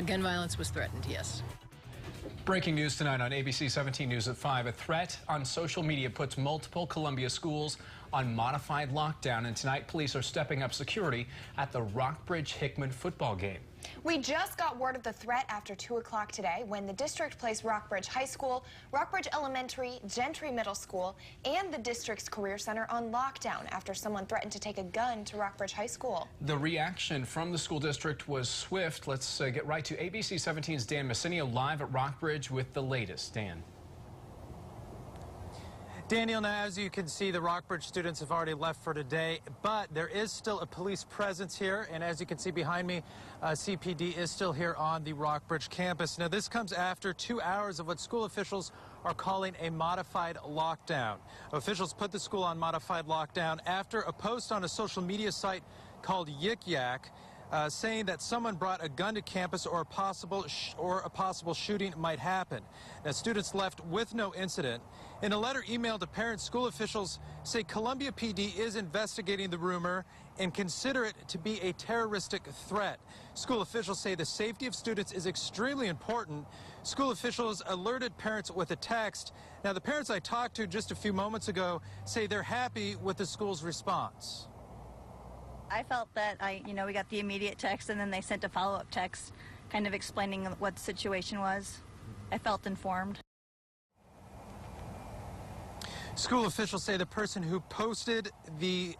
Gun violence was threatened, yes. Breaking news tonight on ABC 17 News at 5. A threat on social media puts multiple Columbia schools on modified lockdown. And tonight, police are stepping up security at the Rockbridge-Hickman football game. We just got word of the threat after 2 o'clock today when the district placed Rockbridge High School, Rockbridge Elementary, Gentry Middle School, and the district's career center on lockdown after someone threatened to take a gun to Rockbridge High School. The reaction from the school district was swift. Let's get right to ABC 17's Dan Messinio live at Rockbridge with the latest. Dan. Daniel, now as you can see, the Rockbridge students have already left for today, but there is still a police presence here, and as you can see behind me, CPD is still here on the Rockbridge campus. Now this comes after 2 hours of what school officials are calling a modified lockdown. Officials put the school on modified lockdown after a post on a social media site called Yik Yak, saying that someone brought a gun to campus or a possible shooting might happen. Now, students left with no incident. In a letter emailed to parents, school officials say Columbia PD is investigating the rumor and consider it to be a terroristic threat. School officials say the safety of students is extremely important. School officials alerted parents with a text. Now, the parents I talked to just a few moments ago say they're happy with the school's response. I felt that we got the immediate text and then they sent a follow-up text kind of explaining what the situation was. I felt informed. School officials say the person who posted the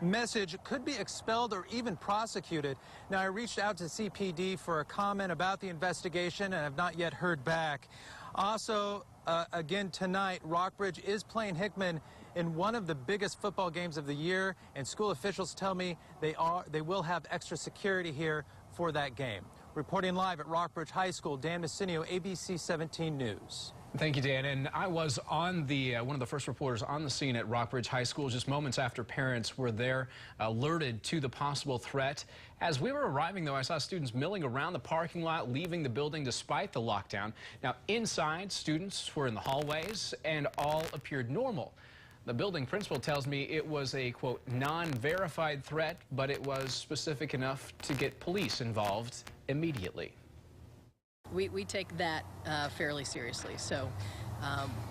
message could be expelled or even prosecuted. Now, I reached out to CPD for a comment about the investigation and have not yet heard back. Also, again tonight, Rockbridge is playing Hickman in one of the biggest football games of the year, and school officials tell me they will have extra security here for that game. Reporting live at Rockbridge High School, Dan Messinio, ABC 17 News. Thank you, Dan. And I was on one of the first reporters on the scene at Rockbridge High School just moments after parents were there, alerted to the possible threat. As we were arriving, though, I saw students milling around the parking lot, leaving the building despite the lockdown. Now, inside, students were in the hallways, and all appeared normal. The building principal tells me it was a, quote, non-verified threat, but it was specific enough to get police involved immediately. We take that fairly seriously. So,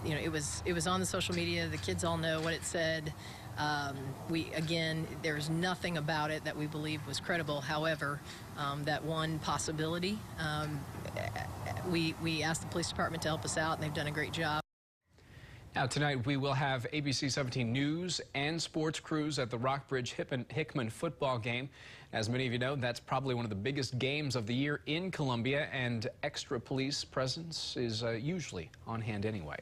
it was on the social media. The kids all know what it said. Again, there's nothing about it that we believe was credible. However, that one possibility, we asked the police department to help us out, and they've done a great job. Now, tonight, we will have ABC 17 News and sports crews at the Rockbridge-Hickman football game. As many of you know, that's probably one of the biggest games of the year in Columbia, and extra police presence is usually on hand anyway.